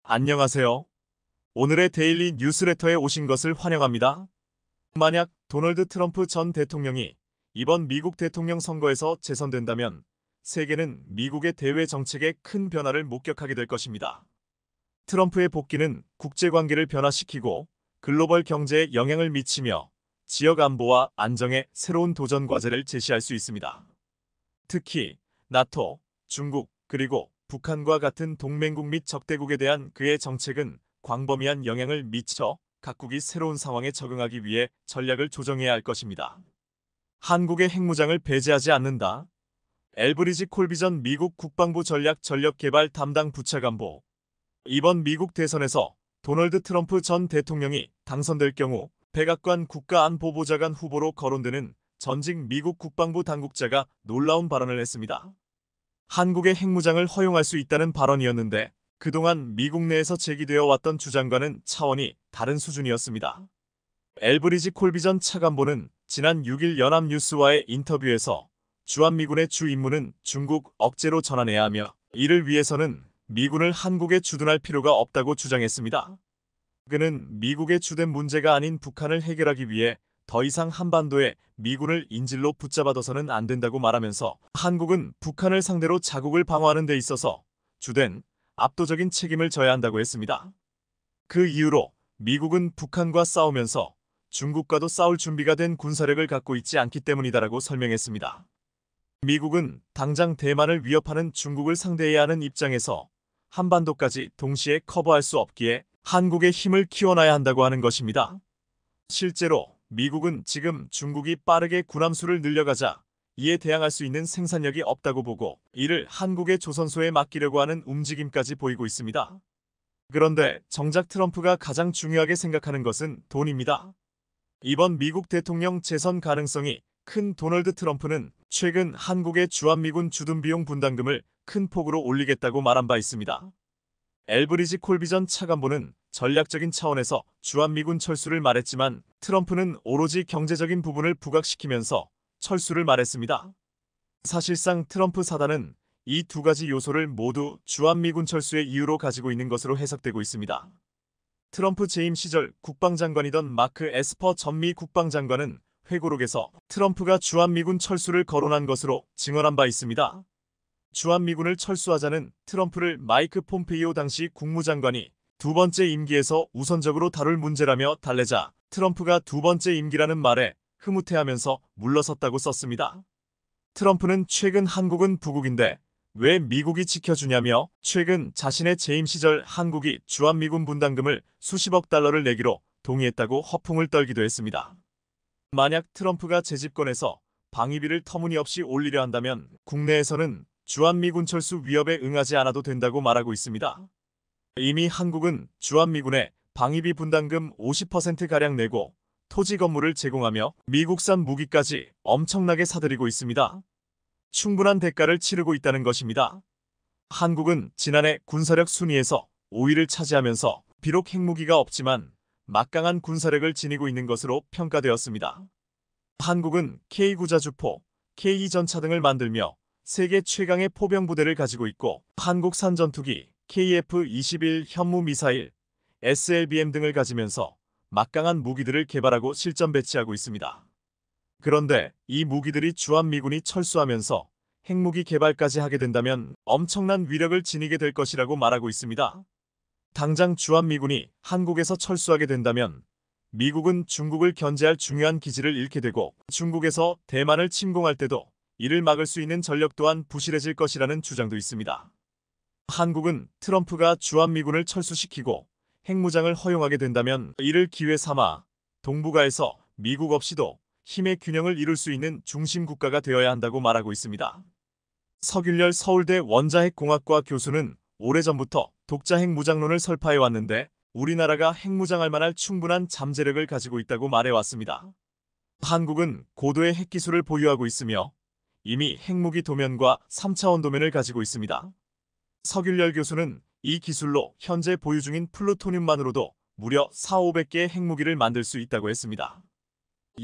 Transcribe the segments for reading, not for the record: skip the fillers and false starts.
안녕하세요. 오늘의 데일리 뉴스레터에 오신 것을 환영합니다. 만약 도널드 트럼프 전 대통령이 이번 미국 대통령 선거에서 재선된다면 세계는 미국의 대외 정책에 큰 변화를 목격하게 될 것입니다. 트럼프의 복귀는 국제관계를 변화시키고 글로벌 경제에 영향을 미치며 지역 안보와 안정에 새로운 도전 과제를 제시할 수 있습니다. 특히 나토, 중국, 그리고 북한과 같은 동맹국 및 적대국에 대한 그의 정책은 광범위한 영향을 미쳐 각국이 새로운 상황에 적응하기 위해 전략을 조정해야 할 것입니다. 한국의 핵무장을 배제하지 않는다. 엘브리지 콜비 전 미국 국방부 전략개발 담당 부차관보. 이번 미국 대선에서 도널드 트럼프 전 대통령이 당선될 경우 백악관 국가안보보좌관 후보로 거론되는 전직 미국 국방부 당국자가 놀라운 발언을 했습니다. 한국의 핵무장을 허용할 수 있다는 발언이었는데 그동안 미국 내에서 제기되어 왔던 주장과는 차원이 다른 수준이었습니다. 엘브리지 콜비 전 차관보는 지난 6일 연합뉴스와의 인터뷰에서 주한미군의 주 임무는 중국 억제로 전환해야 하며 이를 위해서는 미군을 한국에 주둔할 필요가 없다고 주장했습니다. 그는 미국의 주된 문제가 아닌 북한을 해결하기 위해 더 이상 한반도에 미군을 인질로 붙잡아둬서는 안 된다고 말하면서 한국은 북한을 상대로 자국을 방어하는 데 있어서 주된 압도적인 책임을 져야 한다고 했습니다. 그 이유로 미국은 북한과 싸우면서 중국과도 싸울 준비가 된 군사력을 갖고 있지 않기 때문이다라고 설명했습니다. 미국은 당장 대만을 위협하는 중국을 상대해야 하는 입장에서 한반도까지 동시에 커버할 수 없기에 한국의 힘을 키워놔야 한다고 하는 것입니다. 실제로 미국은 지금 중국이 빠르게 군함수를 늘려가자 이에 대항할 수 있는 생산력이 없다고 보고 이를 한국의 조선소에 맡기려고 하는 움직임까지 보이고 있습니다. 그런데 정작 트럼프가 가장 중요하게 생각하는 것은 돈입니다. 이번 미국 대통령 재선 가능성이 큰 도널드 트럼프는 최근 한국의 주한미군 주둔비용 분담금을 큰 폭으로 올리겠다고 말한 바 있습니다. 엘브리지 콜비 전 차관보는 전략적인 차원에서 주한미군 철수를 말했지만 트럼프는 오로지 경제적인 부분을 부각시키면서 철수를 말했습니다. 사실상 트럼프 사단은 이 두 가지 요소를 모두 주한미군 철수의 이유로 가지고 있는 것으로 해석되고 있습니다. 트럼프 재임 시절 국방장관이던 마크 에스퍼 전 미 국방장관은 회고록에서 트럼프가 주한미군 철수를 거론한 것으로 증언한 바 있습니다. 주한미군을 철수하자는 트럼프를 마이크 폼페이오 당시 국무장관이 두 번째 임기에서 우선적으로 다룰 문제라며 달래자 트럼프가 두 번째 임기라는 말에 흐뭇해하면서 물러섰다고 썼습니다. 트럼프는 최근 한국은 부국인데 왜 미국이 지켜주냐며 최근 자신의 재임 시절 한국이 주한미군 분담금을 수십억 달러를 내기로 동의했다고 허풍을 떨기도 했습니다. 만약 트럼프가 재집권해서 방위비를 터무니없이 올리려 한다면 국내에서는 주한미군 철수 위협에 응하지 않아도 된다고 말하고 있습니다. 이미 한국은 주한미군에 방위비 분담금 50%가량 내고 토지 건물을 제공하며 미국산 무기까지 엄청나게 사들이고 있습니다. 충분한 대가를 치르고 있다는 것입니다. 한국은 지난해 군사력 순위에서 5위를 차지하면서 비록 핵무기가 없지만 막강한 군사력을 지니고 있는 것으로 평가되었습니다. 한국은 K9자주포, K2 전차 등을 만들며 세계 최강의 포병 부대를 가지고 있고 한국산 전투기, KF-21 현무 미사일, SLBM 등을 가지면서 막강한 무기들을 개발하고 실전 배치하고 있습니다. 그런데 이 무기들이 주한미군이 철수하면서 핵무기 개발까지 하게 된다면 엄청난 위력을 지니게 될 것이라고 말하고 있습니다. 당장 주한미군이 한국에서 철수하게 된다면 미국은 중국을 견제할 중요한 기지를 잃게 되고 중국에서 대만을 침공할 때도 이를 막을 수 있는 전력 또한 부실해질 것이라는 주장도 있습니다. 한국은 트럼프가 주한미군을 철수시키고 핵무장을 허용하게 된다면 이를 기회 삼아 동북아에서 미국 없이도 힘의 균형을 이룰 수 있는 중심 국가가 되어야 한다고 말하고 있습니다. 서균열 서울대 원자핵공학과 교수는 오래전부터 독자 핵무장론을 설파해왔는데 우리나라가 핵무장할 만할 충분한 잠재력을 가지고 있다고 말해왔습니다. 한국은 고도의 핵기술을 보유하고 있으며 이미 핵무기 도면과 3차원 도면을 가지고 있습니다. 서균열 교수는 이 기술로 현재 보유 중인 플루토늄만으로도 무려 4,500개의 핵무기를 만들 수 있다고 했습니다.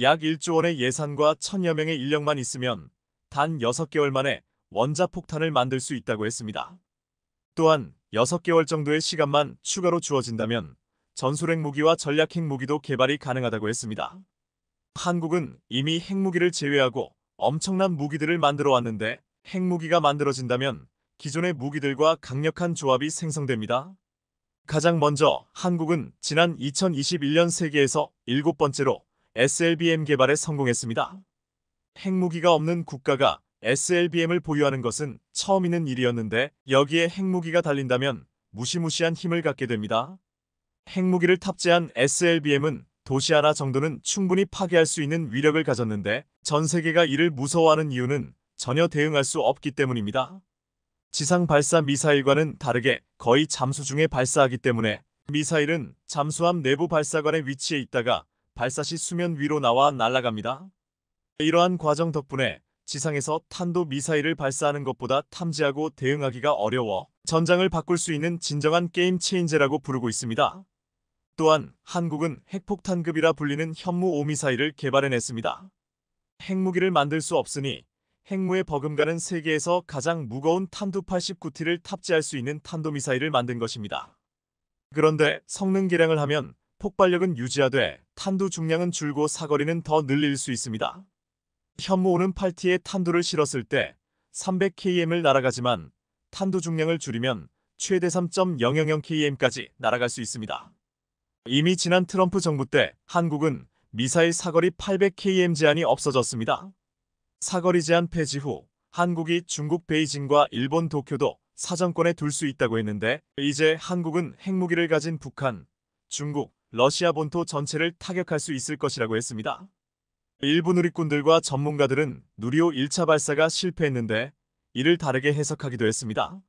약 1조 원의 예산과 1,000여 명의 인력만 있으면 단 6개월 만에 원자폭탄을 만들 수 있다고 했습니다. 또한 6개월 정도의 시간만 추가로 주어진다면 전술핵무기와 전략핵무기도 개발이 가능하다고 했습니다. 한국은 이미 핵무기를 제외하고 엄청난 무기들을 만들어 왔는데 핵무기가 만들어진다면 기존의 무기들과 강력한 조합이 생성됩니다. 가장 먼저 한국은 지난 2021년 세계에서 7번째로 SLBM 개발에 성공했습니다. 핵무기가 없는 국가가 SLBM을 보유하는 것은 처음 있는 일이었는데 여기에 핵무기가 달린다면 무시무시한 힘을 갖게 됩니다. 핵무기를 탑재한 SLBM은 도시 하나 정도는 충분히 파괴할 수 있는 위력을 가졌는데 전 세계가 이를 무서워하는 이유는 전혀 대응할 수 없기 때문입니다. 지상 발사 미사일과는 다르게 거의 잠수 중에 발사하기 때문에 미사일은 잠수함 내부 발사관에 위치해 있다가 발사 시 수면 위로 나와 날아갑니다. 이러한 과정 덕분에 지상에서 탄도 미사일을 발사하는 것보다 탐지하고 대응하기가 어려워 전장을 바꿀 수 있는 진정한 게임 체인저라고 부르고 있습니다. 또한 한국은 핵폭탄급이라 불리는 현무 5미사일을 개발해냈습니다. 핵무기를 만들 수 없으니 핵무에 버금가는 세계에서 가장 무거운 탄두 89T를 탑재할 수 있는 탄도미사일을 만든 것입니다. 그런데 성능 개량을 하면 폭발력은 유지하되 탄두 중량은 줄고 사거리는 더 늘릴 수 있습니다. 현무 5는 8T의 탄두를 실었을 때 300km을 날아가지만 탄두 중량을 줄이면 최대 3.000km까지 날아갈 수 있습니다. 이미 지난 트럼프 정부 때 한국은 미사일 사거리 800km 제한이 없어졌습니다. 사거리 제한 폐지 후 한국이 중국 베이징과 일본 도쿄도 사정권에 둘 수 있다고 했는데 이제 한국은 핵무기를 가진 북한, 중국, 러시아 본토 전체를 타격할 수 있을 것이라고 했습니다. 일부 누리꾼들과 전문가들은 누리호 1차 발사가 실패했는데 이를 다르게 해석하기도 했습니다.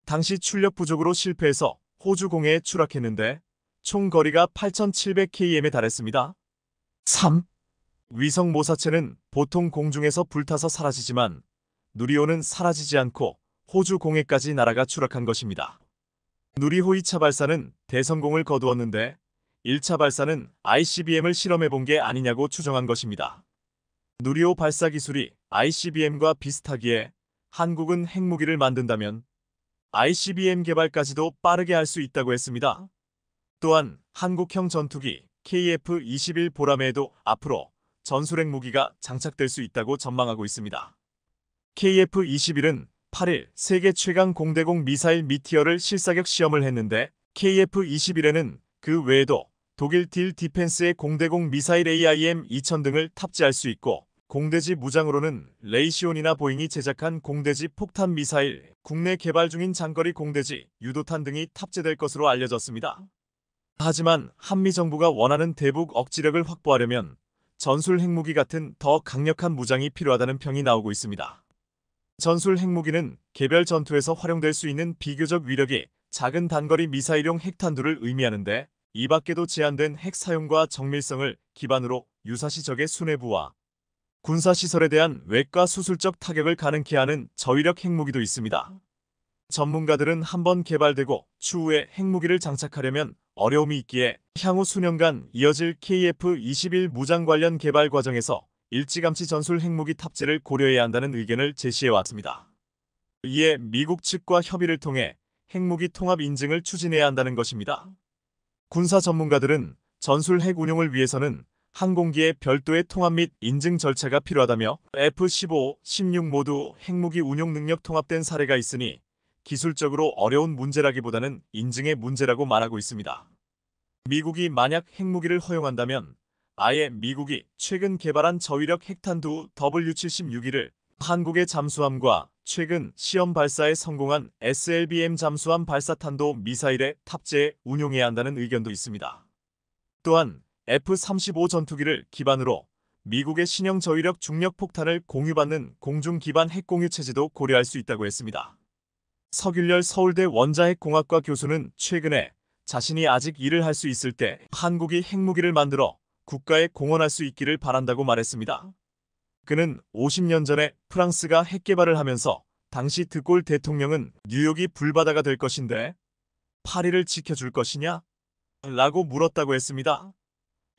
당시 출력 부족으로 실패해서 호주 공해에 추락했는데 총 거리가 8,700km에 달했습니다. 3. 위성 모사체는 보통 공중에서 불타서 사라지지만 누리호는 사라지지 않고 호주 공해까지 날아가 추락한 것입니다. 누리호 2차 발사는 대성공을 거두었는데 1차 발사는 ICBM을 실험해본 게 아니냐고 추정한 것입니다. 누리호 발사 기술이 ICBM과 비슷하기에 한국은 핵무기를 만든다면 ICBM 개발까지도 빠르게 할 수 있다고 했습니다. 또한 한국형 전투기 KF-21 보라매에도 앞으로 전술핵 무기가 장착될 수 있다고 전망하고 있습니다. KF-21은 8일 세계 최강 공대공 미사일 미티어를 실사격 시험을 했는데 KF-21에는 그 외에도 독일 딜 디펜스의 공대공 미사일 AIM-2000 등을 탑재할 수 있고 공대지 무장으로는 레이시온이나 보잉이 제작한 공대지 폭탄 미사일, 국내 개발 중인 장거리 공대지 유도탄 등이 탑재될 것으로 알려졌습니다. 하지만 한미 정부가 원하는 대북 억지력을 확보하려면 전술 핵무기 같은 더 강력한 무장이 필요하다는 평이 나오고 있습니다. 전술 핵무기는 개별 전투에서 활용될 수 있는 비교적 위력이 작은 단거리 미사일용 핵탄두를 의미하는데 이 밖에도 제한된 핵 사용과 정밀성을 기반으로 유사시 적의 수뇌부와 군사시설에 대한 외과 수술적 타격을 가능케 하는 저위력 핵무기도 있습니다. 전문가들은 한번 개발되고 추후에 핵무기를 장착하려면 어려움이 있기에 향후 수년간 이어질 KF-21 무장 관련 개발 과정에서 일찌감치 전술 핵무기 탑재를 고려해야 한다는 의견을 제시해왔습니다. 이에 미국 측과 협의를 통해 핵무기 통합 인증을 추진해야 한다는 것입니다. 군사 전문가들은 전술 핵 운용을 위해서는 항공기의 별도의 통합 및 인증 절차가 필요하다며 F-15, 16 모두 핵무기 운용 능력 통합된 사례가 있으니 기술적으로 어려운 문제라기보다는 인증의 문제라고 말하고 있습니다. 미국이 만약 핵무기를 허용한다면 아예 미국이 최근 개발한 저위력 핵탄두 W-76을 한국의 잠수함과 최근 시험 발사에 성공한 SLBM 잠수함 발사탄도 미사일에 탑재해 운용해야 한다는 의견도 있습니다. 또한 F-35 전투기를 기반으로 미국의 신형 저위력 중력 폭탄을 공유받는 공중 기반 핵공유 체제도 고려할 수 있다고 했습니다. 서균열 서울대 원자핵공학과 교수는 최근에 자신이 아직 일을 할 수 있을 때 한국이 핵무기를 만들어 국가에 공헌할 수 있기를 바란다고 말했습니다. 그는 50년 전에 프랑스가 핵개발을 하면서 당시 드골 대통령은 뉴욕이 불바다가 될 것인데 파리를 지켜줄 것이냐? 라고 물었다고 했습니다.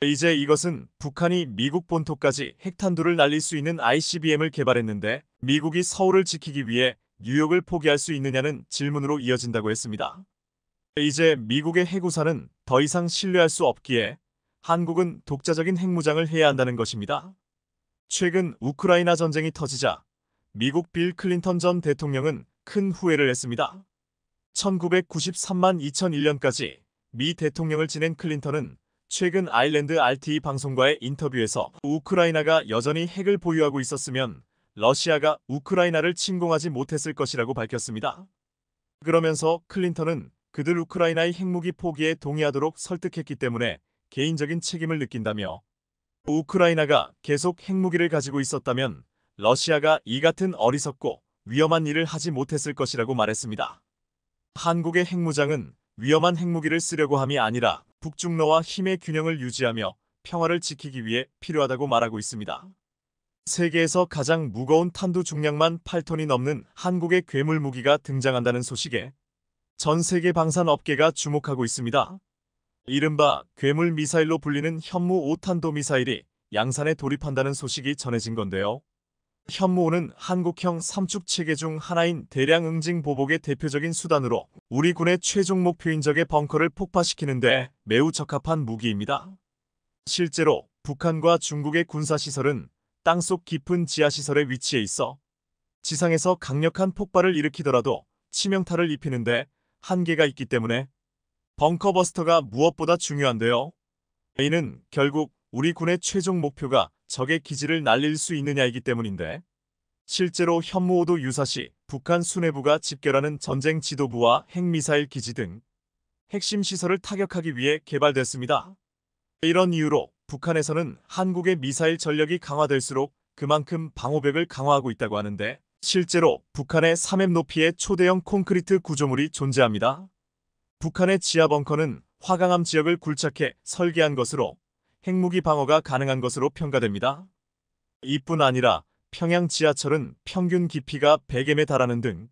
이제 이것은 북한이 미국 본토까지 핵탄두를 날릴 수 있는 ICBM을 개발했는데 미국이 서울을 지키기 위해 뉴욕을 포기할 수 있느냐는 질문으로 이어진다고 했습니다. 이제 미국의 해구사는 더 이상 신뢰할 수 없기에 한국은 독자적인 핵무장을 해야 한다는 것입니다. 최근 우크라이나 전쟁이 터지자 미국 빌 클린턴 전 대통령은 큰 후회를 했습니다. 1993만 2001년까지 미 대통령을 지낸 클린턴은 최근 아일랜드 RT 방송과의 인터뷰에서 우크라이나가 여전히 핵을 보유하고 있었으면 러시아가 우크라이나를 침공하지 못했을 것이라고 밝혔습니다. 그러면서 클린턴은 그들 우크라이나의 핵무기 포기에 동의하도록 설득했기 때문에 개인적인 책임을 느낀다며 우크라이나가 계속 핵무기를 가지고 있었다면 러시아가 이 같은 어리석고 위험한 일을 하지 못했을 것이라고 말했습니다. 한국의 핵무장은 위험한 핵무기를 쓰려고 함이 아니라 북중러와 힘의 균형을 유지하며 평화를 지키기 위해 필요하다고 말하고 있습니다. 세계에서 가장 무거운 탄두 중량만 8톤이 넘는 한국의 괴물 무기가 등장한다는 소식에 전 세계 방산업계가 주목하고 있습니다. 이른바 괴물 미사일로 불리는 현무 5탄도 미사일이 양산에 돌입한다는 소식이 전해진 건데요. 현무5는 한국형 삼축 체계 중 하나인 대량 응징 보복의 대표적인 수단으로 우리 군의 최종 목표인 적의 벙커를 폭파시키는 데 매우 적합한 무기입니다. 실제로 북한과 중국의 군사시설은 땅속 깊은 지하시설에 위치해 있어 지상에서 강력한 폭발을 일으키더라도 치명타를 입히는데 한계가 있기 때문에 벙커버스터가 무엇보다 중요한데요. 이는 결국 우리 군의 최종 목표가 적의 기지를 날릴 수 있느냐이기 때문인데 실제로 현무5도 유사시 북한 수뇌부가 집결하는 전쟁 지도부와 핵미사일 기지 등 핵심 시설을 타격하기 위해 개발됐습니다. 이런 이유로 북한에서는 한국의 미사일 전력이 강화될수록 그만큼 방호벽을 강화하고 있다고 하는데 실제로 북한의 3m 높이의 초대형 콘크리트 구조물이 존재합니다. 북한의 지하 벙커는 화강암 지역을 굴착해 설계한 것으로 핵무기 방어가 가능한 것으로 평가됩니다. 이뿐 아니라 평양 지하철은 평균 깊이가 100m에 달하는 등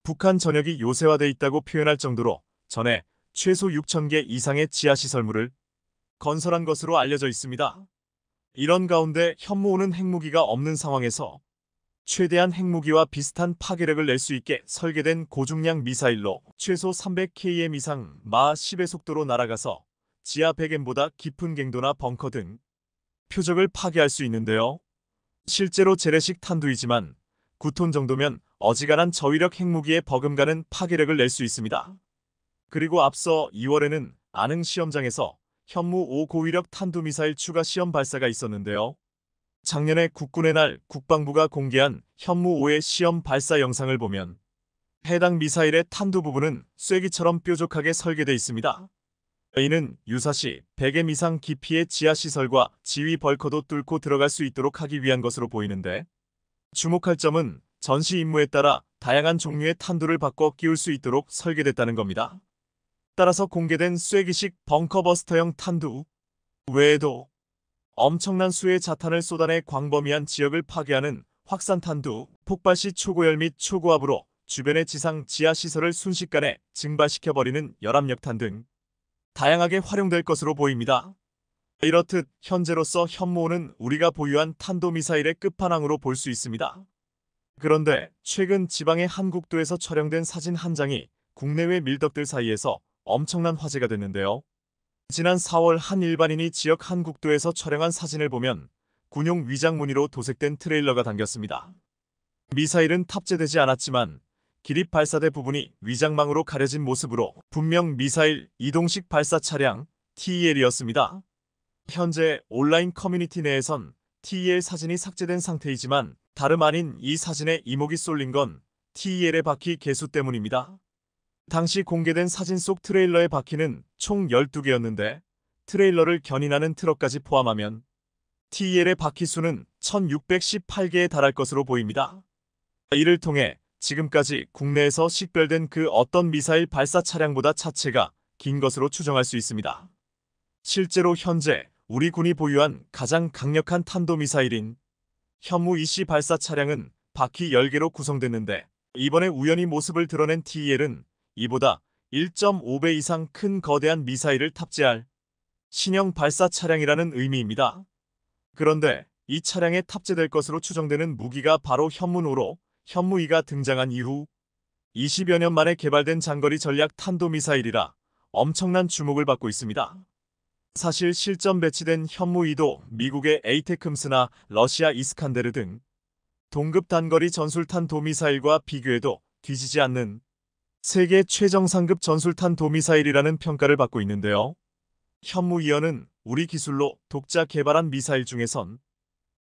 북한 전역이 요새화돼 있다고 표현할 정도로 전에 최소 6,000개 이상의 지하시설물을 건설한 것으로 알려져 있습니다. 이런 가운데 현무5는 핵무기가 없는 상황에서 최대한 핵무기와 비슷한 파괴력을 낼 수 있게 설계된 고중량 미사일로 최소 300km 이상 마하 10의 속도로 날아가서 지하 100m보다 깊은 갱도나 벙커 등 표적을 파괴할 수 있는데요. 실제로 재래식 탄두이지만 9톤 정도면 어지간한 저위력 핵무기에 버금가는 파괴력을 낼 수 있습니다. 그리고 앞서 2월에는 안흥 시험장에서 현무5 고위력 탄두미사일 추가 시험 발사가 있었는데요. 작년에 국군의 날 국방부가 공개한 현무5의 시험 발사 영상을 보면 해당 미사일의 탄두 부분은 쐐기처럼 뾰족하게 설계되어 있습니다. 이는 유사시 100m 이상 깊이의 지하시설과 지휘 벌커도 뚫고 들어갈 수 있도록 하기 위한 것으로 보이는데 주목할 점은 전시 임무에 따라 다양한 종류의 탄두를 바꿔 끼울 수 있도록 설계됐다는 겁니다. 따라서 공개된 쐐기식 벙커버스터형 탄두 외에도 엄청난 수의 자탄을 쏟아내 광범위한 지역을 파괴하는 확산탄두, 폭발 시 초고열 및 초고압으로 주변의 지상 지하시설을 순식간에 증발시켜버리는 열압력탄 등 다양하게 활용될 것으로 보입니다. 이렇듯 현재로서 현무5는 우리가 보유한 탄도미사일의 끝판왕으로 볼 수 있습니다. 그런데 최근 지방의 한국도에서 촬영된 사진 한 장이 국내외 밀덕들 사이에서 엄청난 화제가 됐는데요. 지난 4월 한 일반인이 지역 한국도에서 촬영한 사진을 보면 군용 위장 무늬로 도색된 트레일러가 담겼습니다. 미사일은 탑재되지 않았지만 기립 발사대 부분이 위장망으로 가려진 모습으로 분명 미사일 이동식 발사 차량 TEL이었습니다. 현재 온라인 커뮤니티 내에선 TEL 사진이 삭제된 상태이지만 다름 아닌 이 사진에 이목이 쏠린 건 TEL의 바퀴 개수 때문입니다. 당시 공개된 사진 속 트레일러의 바퀴는 총 12개였는데 트레일러를 견인하는 트럭까지 포함하면 TEL의 바퀴 수는 1618개에 달할 것으로 보입니다. 이를 통해 지금까지 국내에서 식별된 그 어떤 미사일 발사 차량보다 차체가 긴 것으로 추정할 수 있습니다. 실제로 현재 우리 군이 보유한 가장 강력한 탄도미사일인 현무2C 발사 차량은 바퀴 10개로 구성됐는데 이번에 우연히 모습을 드러낸 TEL은 이보다 1.5배 이상 큰 거대한 미사일을 탑재할 신형 발사 차량이라는 의미입니다. 그런데 이 차량에 탑재될 것으로 추정되는 무기가 바로 현무5로 현무2가 등장한 이후 20여 년 만에 개발된 장거리 전략 탄도미사일이라 엄청난 주목을 받고 있습니다. 사실 실전 배치된 현무2도 미국의 에이테크스나 러시아 이스칸데르 등 동급 단거리 전술탄 도미사일과 비교해도 뒤지지 않는 세계 최정상급 전술탄 도미사일이라는 평가를 받고 있는데요. 현무2는 우리 기술로 독자 개발한 미사일 중에선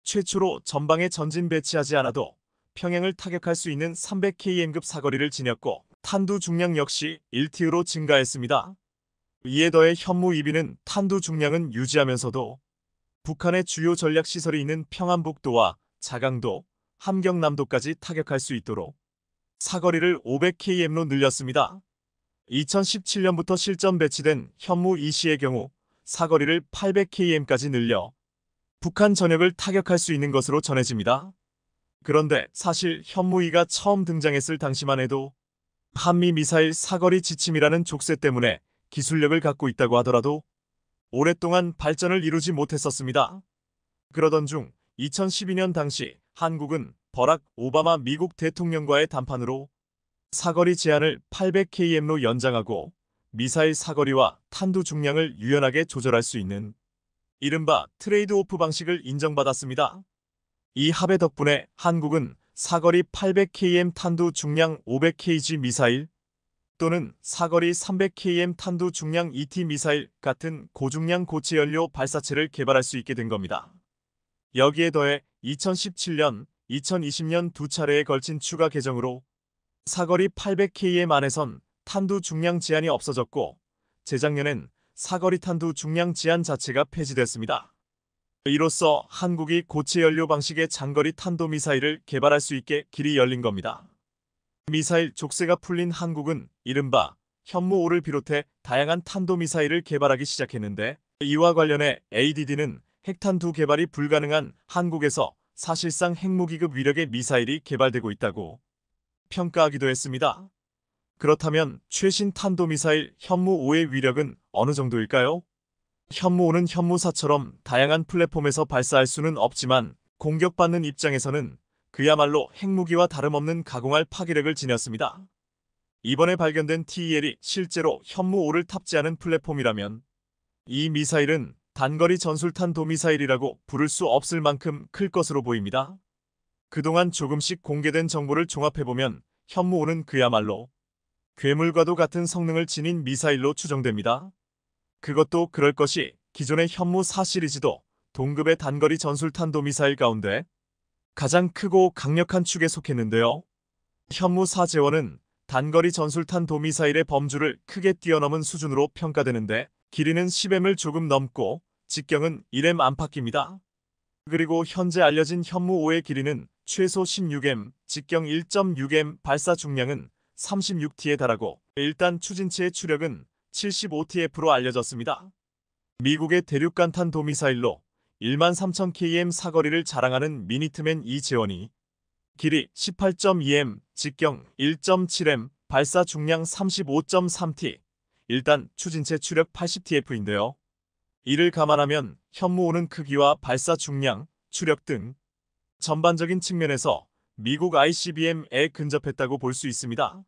최초로 전방에 전진 배치하지 않아도 평양을 타격할 수 있는 300km급 사거리를 지녔고 탄두 중량 역시 1T로 증가했습니다. 이에 더해 현무2B는 탄두 중량은 유지하면서도 북한의 주요 전략 시설이 있는 평안북도와 자강도, 함경남도까지 타격할 수 있도록 사거리를 500km로 늘렸습니다. 2017년부터 실전 배치된 현무2C의 경우 사거리를 800km까지 늘려 북한 전역을 타격할 수 있는 것으로 전해집니다. 그런데 사실 현무2가 처음 등장했을 당시만 해도 한미 미사일 사거리 지침이라는 족쇄 때문에 기술력을 갖고 있다고 하더라도 오랫동안 발전을 이루지 못했었습니다. 그러던 중 2012년 당시 한국은 버락 오바마 미국 대통령과의 담판으로 사거리 제한을 800km로 연장하고 미사일 사거리와 탄두 중량을 유연하게 조절할 수 있는 이른바 트레이드오프 방식을 인정받았습니다. 이 합의 덕분에 한국은 사거리 800km 탄두 중량 500kg 미사일 또는 사거리 300km 탄두 중량 ET 미사일 같은 고중량 고체 연료 발사체를 개발할 수 있게 된 겁니다. 여기에 더해 2017년, 2020년 두 차례에 걸친 추가 개정으로 사거리 800km 안에선 탄두 중량 제한이 없어졌고 재작년엔 사거리 탄두 중량 제한 자체가 폐지됐습니다. 이로써 한국이 고체 연료 방식의 장거리 탄도미사일을 개발할 수 있게 길이 열린 겁니다. 미사일 족쇄가 풀린 한국은 이른바 현무5를 비롯해 다양한 탄도미사일을 개발하기 시작했는데 이와 관련해 ADD는 핵탄두 개발이 불가능한 한국에서 사실상 핵무기급 위력의 미사일이 개발되고 있다고 평가하기도 했습니다. 그렇다면 최신 탄도미사일 현무5의 위력은 어느 정도일까요? 현무5는 현무4처럼 다양한 플랫폼에서 발사할 수는 없지만 공격받는 입장에서는 그야말로 핵무기와 다름없는 가공할 파괴력을 지녔습니다. 이번에 발견된 TEL이 실제로 현무5를 탑재하는 플랫폼이라면 이 미사일은 단거리 전술탄 도미사일이라고 부를 수 없을 만큼 클 것으로 보입니다. 그동안 조금씩 공개된 정보를 종합해보면 현무5는 그야말로 괴물과도 같은 성능을 지닌 미사일로 추정됩니다. 그것도 그럴 것이 기존의 현무4 시리즈도 동급의 단거리 전술탄 도미사일 가운데 가장 크고 강력한 축에 속했는데요. 현무4 제원은 단거리 전술탄 도미사일의 범주를 크게 뛰어넘은 수준으로 평가되는데 길이는 10m을 조금 넘고 직경은 1m 안팎입니다. 그리고 현재 알려진 현무5의 길이는 최소 16m, 직경 1.6m, 발사 중량은 36T에 달하고 일단 추진체의 추력은 75TF로 알려졌습니다. 미국의 대륙간탄 도미사일로 13,000km 사거리를 자랑하는 미니트맨 이 제원이 길이 18.2m, 직경 1.7m, 발사 중량 35.3T, 일단 추진체 추력 80TF인데요. 이를 감안하면 현무5는 크기와 발사 중량, 추력 등 전반적인 측면에서 미국 ICBM에 근접했다고 볼 수 있습니다.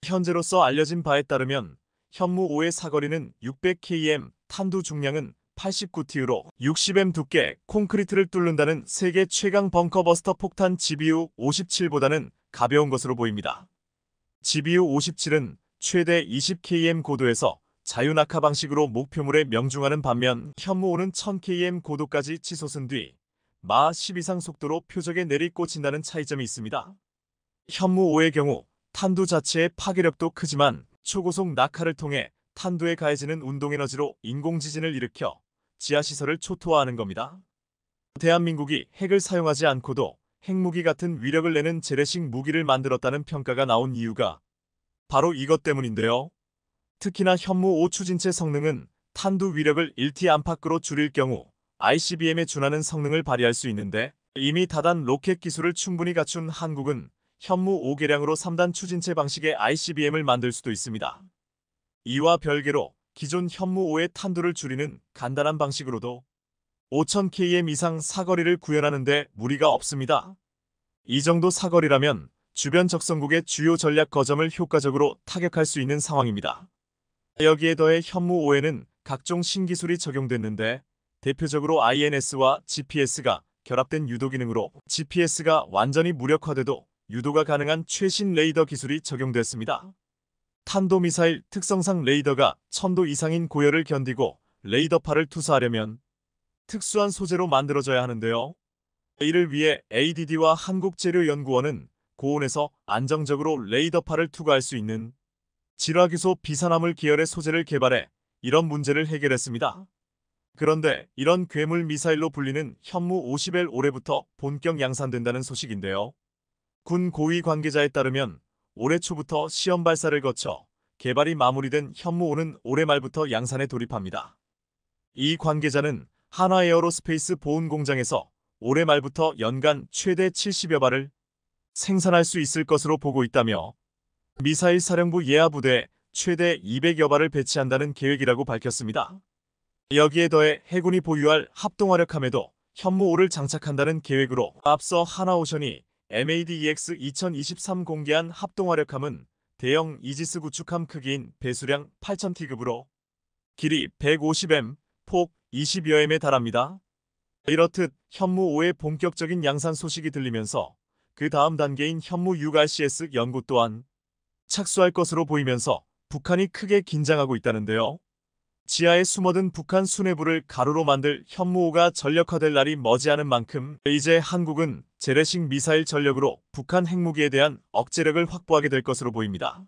현재로서 알려진 바에 따르면 현무5의 사거리는 600km, 탄두 중량은 89T로 60m 두께 콘크리트를 뚫는다는 세계 최강 벙커버스터 폭탄 GBU-57보다는 가벼운 것으로 보입니다. GBU-57은 최대 20km 고도에서 자유낙하 방식으로 목표물에 명중하는 반면 현무5는 1000km 고도까지 치솟은 뒤 마하 10 이상 속도로 표적에 내리꽂힌다는 차이점이 있습니다. 현무5의 경우 탄두 자체의 파괴력도 크지만 초고속 낙하를 통해 탄두에 가해지는 운동에너지로 인공지진을 일으켜 지하시설을 초토화하는 겁니다. 대한민국이 핵을 사용하지 않고도 핵무기 같은 위력을 내는 재래식 무기를 만들었다는 평가가 나온 이유가 바로 이것 때문인데요. 특히나 현무5 추진체 성능은 탄두 위력을 1T 안팎으로 줄일 경우 ICBM에 준하는 성능을 발휘할 수 있는데 이미 다단 로켓 기술을 충분히 갖춘 한국은 현무5 개량으로 3단 추진체 방식의 ICBM을 만들 수도 있습니다. 이와 별개로 기존 현무5의 탄두를 줄이는 간단한 방식으로도 5000km 이상 사거리를 구현하는 데 무리가 없습니다. 이 정도 사거리라면 주변 적성국의 주요 전략 거점을 효과적으로 타격할 수 있는 상황입니다. 여기에 더해 현무 5에는 각종 신기술이 적용됐는데 대표적으로 INS와 GPS가 결합된 유도 기능으로 GPS가 완전히 무력화돼도 유도가 가능한 최신 레이더 기술이 적용됐습니다. 탄도미사일 특성상 레이더가 1000도 이상인 고열을 견디고 레이더파를 투사하려면 특수한 소재로 만들어져야 하는데요. 이를 위해 ADD와 한국재료연구원은 고온에서 안정적으로 레이더파를 투과할 수 있는 질화기소 비산화물 계열의 소재를 개발해 이런 문제를 해결했습니다. 그런데 이런 괴물 미사일로 불리는 현무 50L 올해부터 본격 양산된다는 소식인데요. 군 고위 관계자에 따르면 올해 초부터 시험 발사를 거쳐 개발이 마무리된 현무5는 올해 말부터 양산에 돌입합니다. 이 관계자는 한화에어로스페이스 보훈공장에서 올해 말부터 연간 최대 70여 발을 생산할 수 있을 것으로 보고 있다며 미사일 사령부 예하부대에 최대 200여 발을 배치한다는 계획이라고 밝혔습니다. 여기에 더해 해군이 보유할 합동화력함에도 현무5를 장착한다는 계획으로 앞서 한화오션이 MADEX 2023 공개한 합동화력함은 대형 이지스 구축함 크기인 배수량 8000T급으로 길이 150m, 폭 20여m에 달합니다. 이렇듯 현무5의 본격적인 양산 소식이 들리면서 그 다음 단계인 현무6 RCS 연구 또한 착수할 것으로 보이면서 북한이 크게 긴장하고 있다는데요. 지하에 숨어든 북한 수뇌부를 가루로 만들 현무5가 전력화될 날이 머지않은 만큼 이제 한국은 재래식 미사일 전력으로 북한 핵무기에 대한 억제력을 확보하게 될 것으로 보입니다.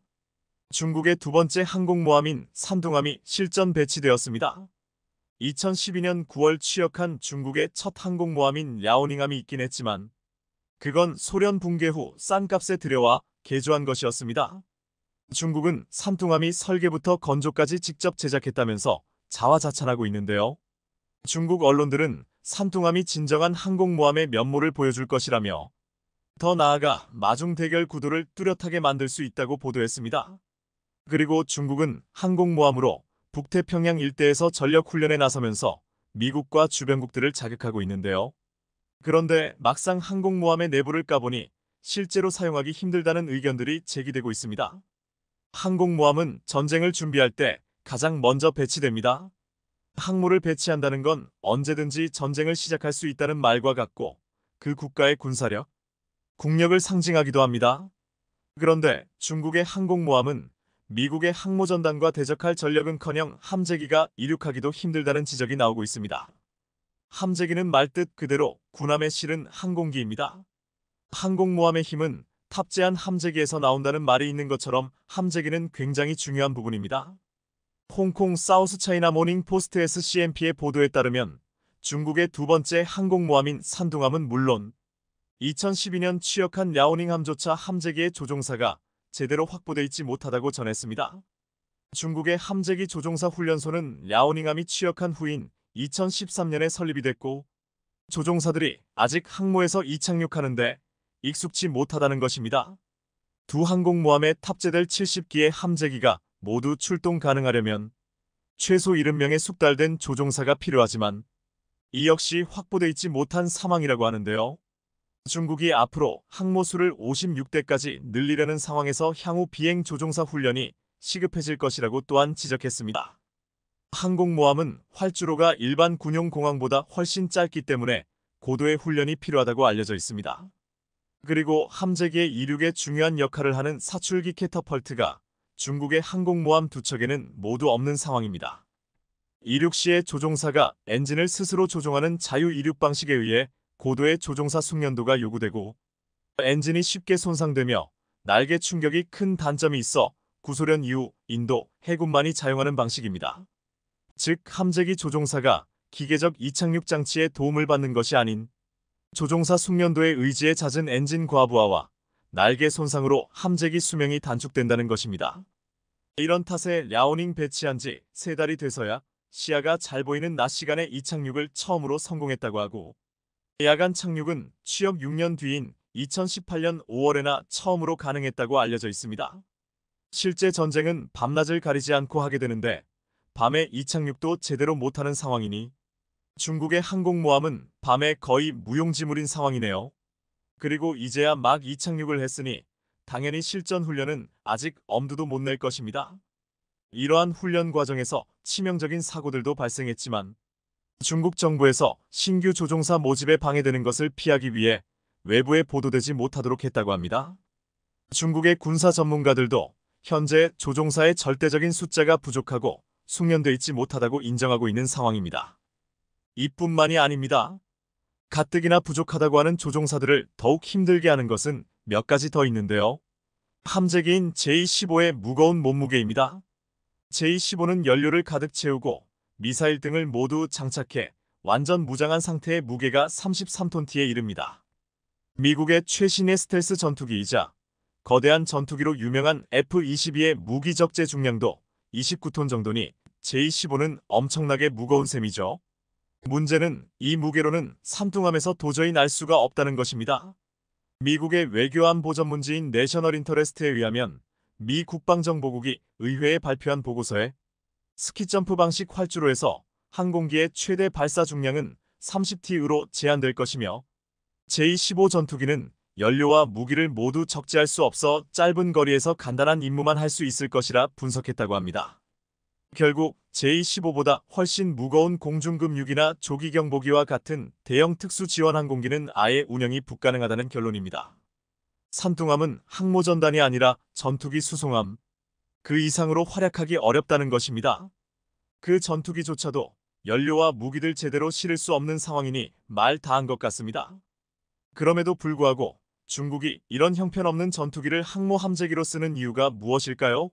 중국의 두 번째 항공모함인 산둥함이 실전 배치되었습니다. 2012년 9월 취역한 중국의 첫 항공모함인 랴오닝함이 있긴 했지만 그건 소련 붕괴 후 싼 값에 들여와 개조한 것이었습니다. 중국은 산둥함이 설계부터 건조까지 직접 제작했다면서 자화자찬하고 있는데요. 중국 언론들은 산둥함이 진정한 항공모함의 면모를 보여줄 것이라며 더 나아가 마중 대결 구도를 뚜렷하게 만들 수 있다고 보도했습니다. 그리고 중국은 항공모함으로 북태평양 일대에서 전력훈련에 나서면서 미국과 주변국들을 자극하고 있는데요. 그런데 막상 항공모함의 내부를 까보니 실제로 사용하기 힘들다는 의견들이 제기되고 있습니다. 항공모함은 전쟁을 준비할 때 가장 먼저 배치됩니다. 항모를 배치한다는 건 언제든지 전쟁을 시작할 수 있다는 말과 같고 그 국가의 군사력, 국력을 상징하기도 합니다. 그런데 중국의 항공모함은 미국의 항모전단과 대적할 전력은커녕 함재기가 이륙하기도 힘들다는 지적이 나오고 있습니다. 함재기는 말뜻 그대로 군함에 실은 항공기입니다. 항공모함의 힘은 탑재한 함재기에서 나온다는 말이 있는 것처럼 함재기는 굉장히 중요한 부분입니다. 홍콩 사우스 차이나 모닝 포스트 SCMP의 보도에 따르면 중국의 두 번째 항공모함인 산둥함은 물론 2012년 취역한 랴오닝함조차 함재기의 조종사가 제대로 확보돼 있지 못하다고 전했습니다. 중국의 함재기 조종사 훈련소는 랴오닝함이 취역한 후인 2013년에 설립이 됐고 조종사들이 아직 항모에서 이착륙하는데 익숙치 못하다는 것입니다. 두 항공모함에 탑재될 70기의 함재기가 모두 출동 가능하려면 최소 70명의 숙달된 조종사가 필요하지만 이 역시 확보돼 있지 못한 상황이라고 하는데요. 중국이 앞으로 항모수를 56대까지 늘리려는 상황에서 향후 비행 조종사 훈련이 시급해질 것이라고 또한 지적했습니다. 항공모함은 활주로가 일반 군용 공항보다 훨씬 짧기 때문에 고도의 훈련이 필요하다고 알려져 있습니다. 그리고 함재기의 이륙에 중요한 역할을 하는 사출기 캐터펄트가 중국의 항공모함 두 척에는 모두 없는 상황입니다. 이륙 시에 조종사가 엔진을 스스로 조종하는 자유 이륙 방식에 의해 고도의 조종사 숙련도가 요구되고 엔진이 쉽게 손상되며 날개 충격이 큰 단점이 있어 구소련 이후 인도 해군만이 사용하는 방식입니다. 즉 함재기 조종사가 기계적 이착륙 장치의 도움을 받는 것이 아닌 조종사 숙련도의 의지에 잦은 엔진 과부하와 날개 손상으로 함재기 수명이 단축된다는 것입니다. 이런 탓에 랴오닝 배치한 지 3달이 돼서야 시야가 잘 보이는 낮 시간에 이착륙을 처음으로 성공했다고 하고 야간 착륙은 취역 6년 뒤인 2018년 5월에나 처음으로 가능했다고 알려져 있습니다. 실제 전쟁은 밤낮을 가리지 않고 하게 되는데 밤에 이착륙도 제대로 못하는 상황이니 중국의 항공모함은 밤에 거의 무용지물인 상황이네요. 그리고 이제야 막 이착륙을 했으니 당연히 실전 훈련은 아직 엄두도 못 낼 것입니다. 이러한 훈련 과정에서 치명적인 사고들도 발생했지만 중국 정부에서 신규 조종사 모집에 방해되는 것을 피하기 위해 외부에 보도되지 못하도록 했다고 합니다. 중국의 군사 전문가들도 현재 조종사의 절대적인 숫자가 부족하고 숙련돼 있지 못하다고 인정하고 있는 상황입니다. 이뿐만이 아닙니다. 가뜩이나 부족하다고 하는 조종사들을 더욱 힘들게 하는 것은 몇 가지 더 있는데요. 함재기인 J-15의 무거운 몸무게입니다. J-15는 연료를 가득 채우고 미사일 등을 모두 장착해 완전 무장한 상태의 무게가 33톤티에 이릅니다. 미국의 최신의 스텔스 전투기이자 거대한 전투기로 유명한 F-22의 무기 적재 중량도 29톤 정도니 J-15는 엄청나게 무거운 셈이죠. 문제는 이 무게로는 산둥함에서 도저히 날 수가 없다는 것입니다. 미국의 외교안보 전문지인 내셔널 인터레스트에 의하면 미 국방정보국이 의회에 발표한 보고서에 스키점프 방식 활주로에서 항공기의 최대 발사 중량은 30T으로 제한될 것이며 J-15 전투기는 연료와 무기를 모두 적재할 수 없어 짧은 거리에서 간단한 임무만 할 수 있을 것이라 분석했다고 합니다. 결국 J-15보다 훨씬 무거운 공중급육이나 조기경보기와 같은 대형 특수지원항공기는 아예 운영이 불가능하다는 결론입니다. 산둥함은 항모전단이 아니라 전투기 수송함, 그 이상으로 활약하기 어렵다는 것입니다. 그 전투기조차도 연료와 무기를 제대로 실을 수 없는 상황이니 말 다 한 것 같습니다. 그럼에도 불구하고 중국이 이런 형편없는 전투기를 항모 함재기로 쓰는 이유가 무엇일까요?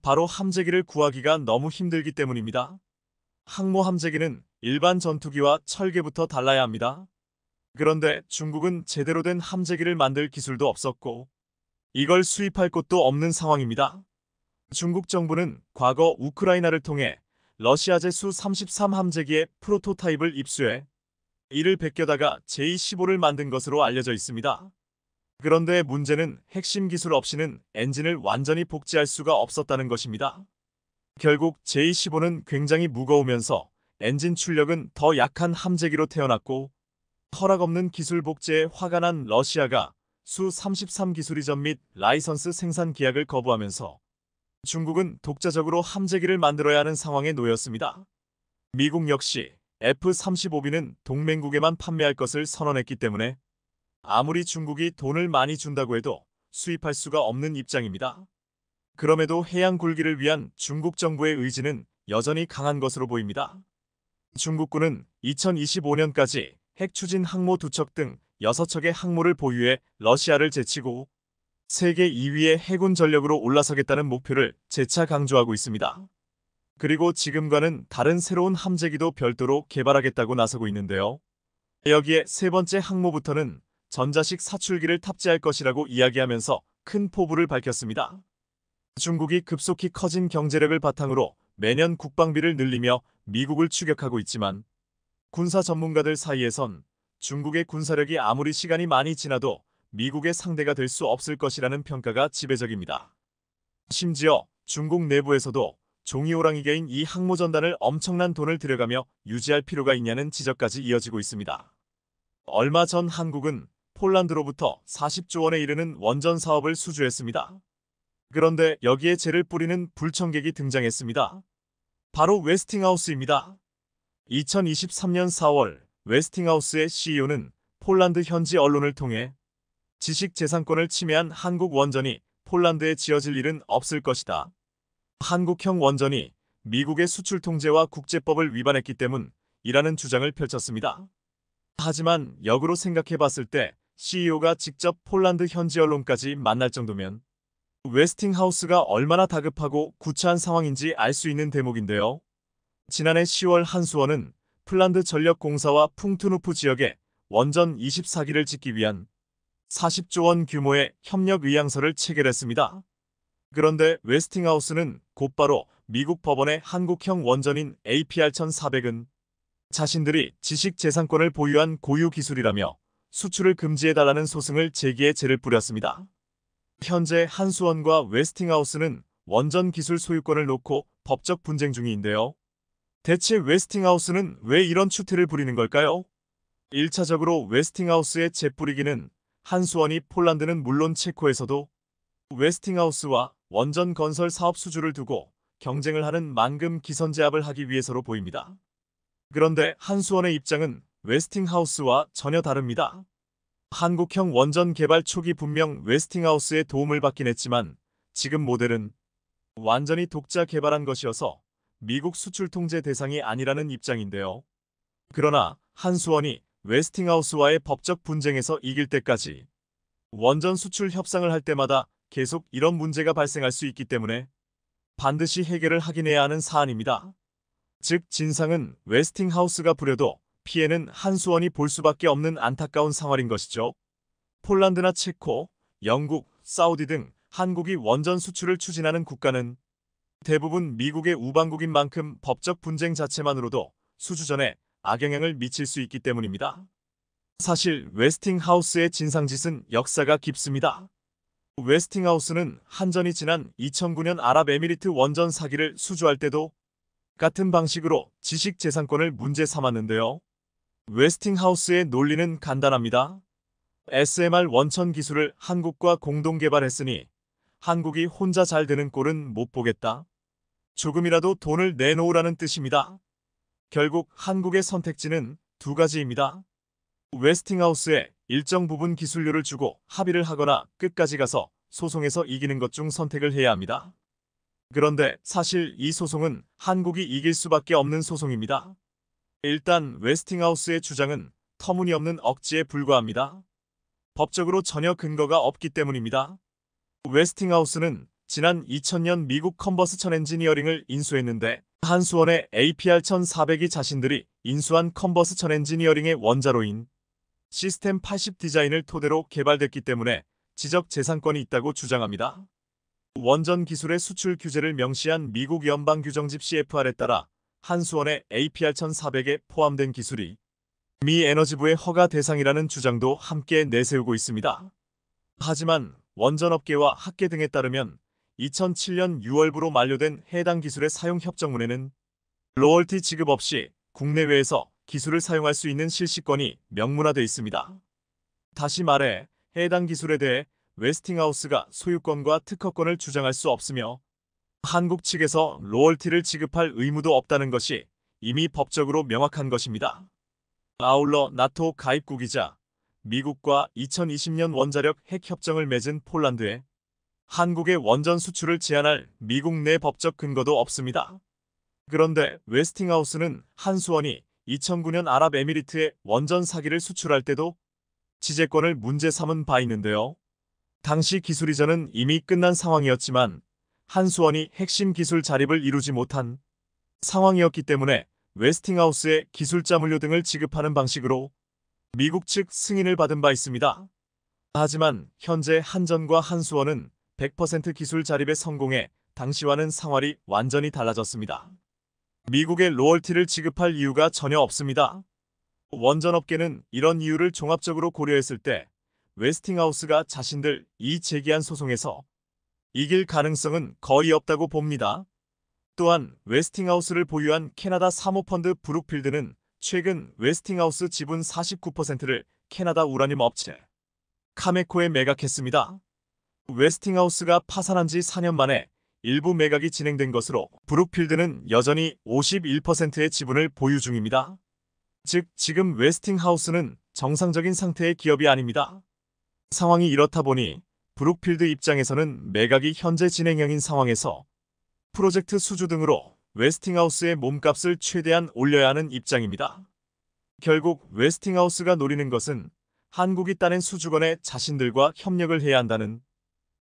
바로 함재기를 구하기가 너무 힘들기 때문입니다. 항모 함재기는 일반 전투기와 철개부터 달라야 합니다. 그런데 중국은 제대로 된 함재기를 만들 기술도 없었고 이걸 수입할 곳도 없는 상황입니다. 중국 정부는 과거 우크라이나를 통해 러시아제 수-33 함재기의 프로토타입을 입수해 이를 베껴다가 J-15를 만든 것으로 알려져 있습니다. 그런데 문제는 핵심 기술 없이는 엔진을 완전히 복제할 수가 없었다는 것입니다. 결국 J-15는 굉장히 무거우면서 엔진 출력은 더 약한 함재기로 태어났고 허락없는 기술 복제에 화가 난 러시아가 수-33 기술 이전 및 라이선스 생산 계약을 거부하면서 중국은 독자적으로 함재기를 만들어야 하는 상황에 놓였습니다. 미국 역시 F-35B는 동맹국에만 판매할 것을 선언했기 때문에 아무리 중국이 돈을 많이 준다고 해도 수입할 수가 없는 입장입니다. 그럼에도 해양 굴기를 위한 중국 정부의 의지는 여전히 강한 것으로 보입니다. 중국군은 2025년까지 핵추진 항모 2척 등 6척의 항모를 보유해 러시아를 제치고 세계 2위의 해군 전력으로 올라서겠다는 목표를 재차 강조하고 있습니다. 그리고 지금과는 다른 새로운 함재기도 별도로 개발하겠다고 나서고 있는데요. 여기에 세 번째 항모부터는 전자식 사출기를 탑재할 것이라고 이야기하면서 큰 포부를 밝혔습니다. 중국이 급속히 커진 경제력을 바탕으로 매년 국방비를 늘리며 미국을 추격하고 있지만 군사 전문가들 사이에선 중국의 군사력이 아무리 시간이 많이 지나도 미국의 상대가 될 수 없을 것이라는 평가가 지배적입니다. 심지어 중국 내부에서도 종이호랑이계인 이 항모전단을 엄청난 돈을 들여가며 유지할 필요가 있냐는 지적까지 이어지고 있습니다. 얼마 전 한국은 폴란드로부터 40조 원에 이르는 원전 사업을 수주했습니다. 그런데 여기에 재를 뿌리는 불청객이 등장했습니다. 바로 웨스팅하우스입니다. 2023년 4월 웨스팅하우스의 CEO는 폴란드 현지 언론을 통해 지식재산권을 침해한 한국 원전이 폴란드에 지어질 일은 없을 것이다. 한국형 원전이 미국의 수출 통제와 국제법을 위반했기 때문이라는 주장을 펼쳤습니다. 하지만 역으로 생각해봤을 때 CEO가 직접 폴란드 현지 언론까지 만날 정도면 웨스팅하우스가 얼마나 다급하고 구차한 상황인지 알 수 있는 대목인데요. 지난해 10월 한수원은 폴란드 전력공사와 풍투누프 지역에 원전 24기를 짓기 위한 40조 원 규모의 협력 의향서를 체결했습니다. 그런데 웨스팅하우스는 곧바로 미국 법원에 한국형 원전인 APR-1400은 자신들이 지식재산권을 보유한 고유 기술이라며 수출을 금지해달라는 소송을 제기해 재를 뿌렸습니다. 현재 한수원과 웨스팅하우스는 원전 기술 소유권을 놓고 법적 분쟁 중인데요. 대체 웨스팅하우스는 왜 이런 추태를 부리는 걸까요? 1차적으로 웨스팅하우스의 재뿌리기는 한수원이 폴란드는 물론 체코에서도 웨스팅하우스와 원전 건설 사업 수주를 두고 경쟁을 하는 만금 기선제압을 하기 위해서로 보입니다. 그런데 한수원의 입장은 웨스팅하우스와 전혀 다릅니다. 한국형 원전 개발 초기 분명 웨스팅하우스의 도움을 받긴 했지만 지금 모델은 완전히 독자 개발한 것이어서 미국 수출 통제 대상이 아니라는 입장인데요. 그러나 한수원이 웨스팅하우스와의 법적 분쟁에서 이길 때까지 원전 수출 협상을 할 때마다 계속 이런 문제가 발생할 수 있기 때문에 반드시 해결을 하긴 해야 하는 사안입니다. 즉 진상은 웨스팅하우스가 부려도 피해는 한수원이 볼 수밖에 없는 안타까운 상황인 것이죠. 폴란드나 체코, 영국, 사우디 등 한국이 원전 수출을 추진하는 국가는 대부분 미국의 우방국인 만큼 법적 분쟁 자체만으로도 수주전에 악영향을 미칠 수 있기 때문입니다. 사실 웨스팅하우스의 진상짓은 역사가 깊습니다. 웨스팅하우스는 한전이 지난 2009년 아랍에미리트 원전 사기를 수주할 때도 같은 방식으로 지식재산권을 문제 삼았는데요. 웨스팅하우스의 논리는 간단합니다. SMR 원천 기술을 한국과 공동 개발했으니 한국이 혼자 잘 되는 꼴은 못 보겠다. 조금이라도 돈을 내놓으라는 뜻입니다. 결국 한국의 선택지는 두 가지입니다. 웨스팅하우스에 일정 부분 기술료를 주고 합의를 하거나 끝까지 가서 소송에서 이기는 것 중 선택을 해야 합니다. 그런데 사실 이 소송은 한국이 이길 수밖에 없는 소송입니다. 일단 웨스팅하우스의 주장은 터무니없는 억지에 불과합니다. 법적으로 전혀 근거가 없기 때문입니다. 웨스팅하우스는 지난 2000년 미국 컨버스천 엔지니어링을 인수했는데 한수원의 APR1400이 자신들이 인수한 컨버스천 엔지니어링의 원자로인 시스템 80 디자인을 토대로 개발됐기 때문에 지적재산권이 있다고 주장합니다. 원전 기술의 수출 규제를 명시한 미국 연방규정집 CFR에 따라 한수원의 APR1400에 포함된 기술이 미 에너지부의 허가 대상이라는 주장도 함께 내세우고 있습니다. 하지만 원전업계와 학계 등에 따르면 2007년 6월부로 만료된 해당 기술의 사용 협정문에는 로열티 지급 없이 국내외에서 기술을 사용할 수 있는 실시권이 명문화되어 있습니다. 다시 말해 해당 기술에 대해 웨스팅하우스가 소유권과 특허권을 주장할 수 없으며 한국 측에서 로열티를 지급할 의무도 없다는 것이 이미 법적으로 명확한 것입니다. 아울러 나토 가입국이자 미국과 2020년 원자력 핵 협정을 맺은 폴란드에 한국의 원전 수출을 제한할 미국 내 법적 근거도 없습니다. 그런데 웨스팅하우스는 한수원이 2009년 아랍에미리트에 원전 사기를 수출할 때도 지재권을 문제 삼은 바 있는데요. 당시 기술 이전은 이미 끝난 상황이었지만 한수원이 핵심 기술 자립을 이루지 못한 상황이었기 때문에 웨스팅하우스에 기술자 물료 등을 지급하는 방식으로 미국 측 승인을 받은 바 있습니다. 하지만 현재 한전과 한수원은 100% 기술 자립에 성공해 당시와는 상황이 완전히 달라졌습니다. 미국의 로열티를 지급할 이유가 전혀 없습니다. 원전업계는 이런 이유를 종합적으로 고려했을 때 웨스팅하우스가 자신들 이 제기한 소송에서 이길 가능성은 거의 없다고 봅니다. 또한 웨스팅하우스를 보유한 캐나다 사모펀드 브룩필드는 최근 웨스팅하우스 지분 49%를 캐나다 우라늄 업체 카메코에 매각했습니다. 웨스팅하우스가 파산한 지 4년 만에 일부 매각이 진행된 것으로 브룩필드는 여전히 51%의 지분을 보유 중입니다. 즉 지금 웨스팅하우스는 정상적인 상태의 기업이 아닙니다. 상황이 이렇다 보니 브룩필드 입장에서는 매각이 현재 진행형인 상황에서 프로젝트 수주 등으로 웨스팅하우스의 몸값을 최대한 올려야 하는 입장입니다. 결국 웨스팅하우스가 노리는 것은 한국이 따낸 수주건에 자신들과 협력을 해야 한다는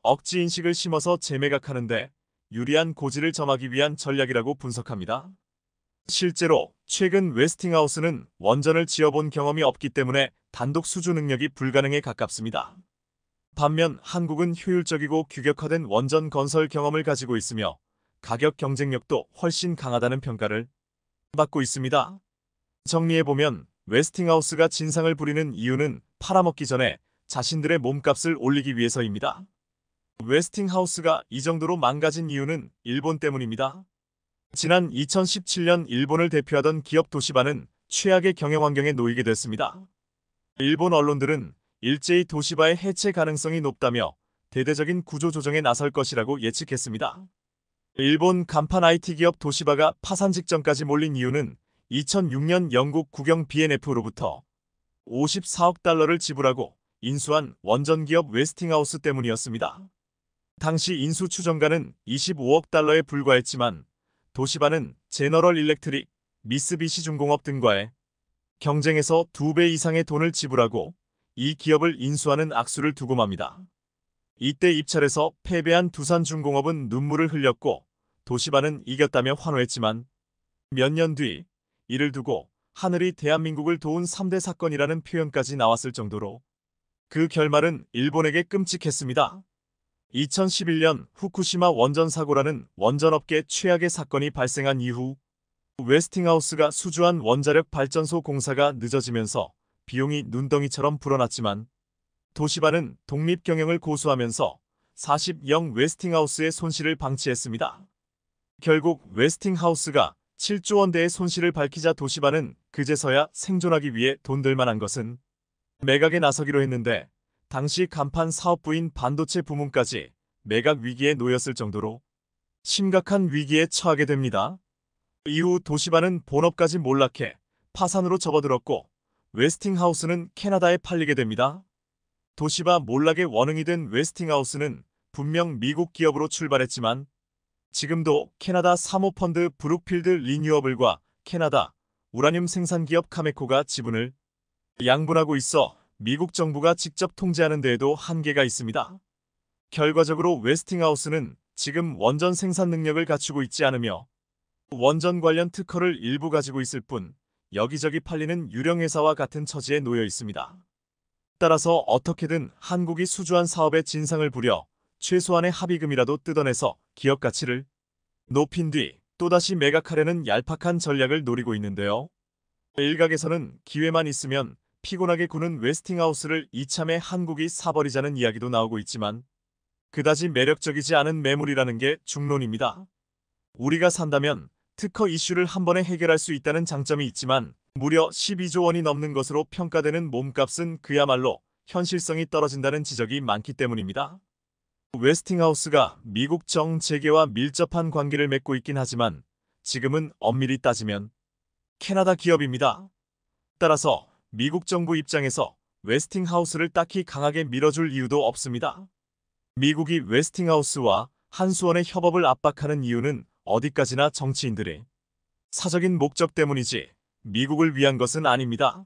억지인식을 심어서 재매각하는데 유리한 고지를 점하기 위한 전략이라고 분석합니다. 실제로 최근 웨스팅하우스는 원전을 지어본 경험이 없기 때문에 단독 수주 능력이 불가능에 가깝습니다. 반면 한국은 효율적이고 규격화된 원전 건설 경험을 가지고 있으며 가격 경쟁력도 훨씬 강하다는 평가를 받고 있습니다. 정리해보면 웨스팅하우스가 진상을 부리는 이유는 팔아먹기 전에 자신들의 몸값을 올리기 위해서입니다. 웨스팅하우스가 이 정도로 망가진 이유는 일본 때문입니다. 지난 2017년 일본을 대표하던 기업 도시바는 최악의 경영 환경에 놓이게 됐습니다. 일본 언론들은 일제히 도시바의 해체 가능성이 높다며 대대적인 구조 조정에 나설 것이라고 예측했습니다. 일본 간판 IT 기업 도시바가 파산 직전까지 몰린 이유는 2006년 영국 국영 B&F로부터 54억 달러를 지불하고 인수한 원전 기업 웨스팅하우스 때문이었습니다. 당시 인수 추정가는 25억 달러에 불과했지만 도시바는 제너럴 일렉트릭, 미쓰비시 중공업 등과의 경쟁에서 2배 이상의 돈을 지불하고 이 기업을 인수하는 악수를 두고 맙니다. 이때 입찰에서 패배한 두산중공업은 눈물을 흘렸고 도시바는 이겼다며 환호했지만 몇 년 뒤 이를 두고 하늘이 대한민국을 도운 3대 사건이라는 표현까지 나왔을 정도로 그 결말은 일본에게 끔찍했습니다. 2011년 후쿠시마 원전 사고라는 원전업계 최악의 사건이 발생한 이후 웨스팅하우스가 수주한 원자력 발전소 공사가 늦어지면서 비용이 눈덩이처럼 불어났지만 도시바는 독립 경영을 고수하면서 40영 웨스팅하우스의 손실을 방치했습니다. 결국 웨스팅하우스가 7조 원대의 손실을 밝히자 도시바는 그제서야 생존하기 위해 돈 들 만한 것은 매각에 나서기로 했는데 당시 간판 사업부인 반도체 부문까지 매각 위기에 놓였을 정도로 심각한 위기에 처하게 됩니다. 이후 도시바는 본업까지 몰락해 파산으로 접어들었고 웨스팅하우스는 캐나다에 팔리게 됩니다. 도시바 몰락의 원흉이 된 웨스팅하우스는 분명 미국 기업으로 출발했지만 지금도 캐나다 사모펀드 브룩필드 리뉴어블과 캐나다 우라늄 생산기업 카메코가 지분을 양분하고 있어 미국 정부가 직접 통제하는 데에도 한계가 있습니다. 결과적으로 웨스팅하우스는 지금 원전 생산 능력을 갖추고 있지 않으며 원전 관련 특허를 일부 가지고 있을 뿐 여기저기 팔리는 유령회사와 같은 처지에 놓여 있습니다. 따라서 어떻게든 한국이 수주한 사업의 진상을 부려 최소한의 합의금이라도 뜯어내서 기업 가치를 높인 뒤 또다시 매각하려는 얄팍한 전략을 노리고 있는데요. 일각에서는 기회만 있으면 피곤하게 구는 웨스팅하우스를 이참에 한국이 사버리자는 이야기도 나오고 있지만 그다지 매력적이지 않은 매물이라는 게 중론입니다. 우리가 산다면 특허 이슈를 한 번에 해결할 수 있다는 장점이 있지만 무려 12조 원이 넘는 것으로 평가되는 몸값은 그야말로 현실성이 떨어진다는 지적이 많기 때문입니다. 웨스팅하우스가 미국 정재계와 밀접한 관계를 맺고 있긴 하지만 지금은 엄밀히 따지면 캐나다 기업입니다. 따라서 미국 정부 입장에서 웨스팅하우스를 딱히 강하게 밀어줄 이유도 없습니다. 미국이 웨스팅하우스와 한수원의 협업을 압박하는 이유는 어디까지나 정치인들의 사적인 목적 때문이지 미국을 위한 것은 아닙니다.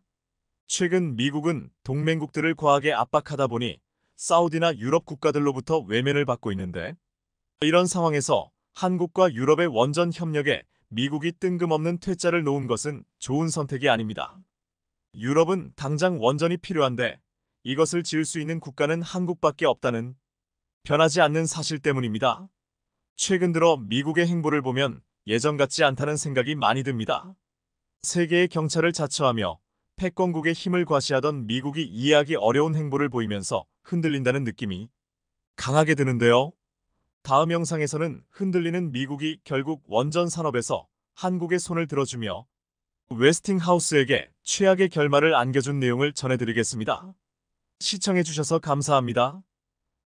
최근 미국은 동맹국들을 과하게 압박하다 보니 사우디나 유럽 국가들로부터 외면을 받고 있는데 이런 상황에서 한국과 유럽의 원전 협력에 미국이 뜬금없는 퇴짜를 놓은 것은 좋은 선택이 아닙니다. 유럽은 당장 원전이 필요한데 이것을 지을 수 있는 국가는 한국밖에 없다는 변하지 않는 사실 때문입니다. 최근 들어 미국의 행보를 보면 예전 같지 않다는 생각이 많이 듭니다. 세계의 경찰을 자처하며 패권국의 힘을 과시하던 미국이 이해하기 어려운 행보를 보이면서 흔들린다는 느낌이 강하게 드는데요. 다음 영상에서는 흔들리는 미국이 결국 원전 산업에서 한국의 손을 들어주며 웨스팅하우스에게 최악의 결말을 안겨준 내용을 전해드리겠습니다. 시청해주셔서 감사합니다.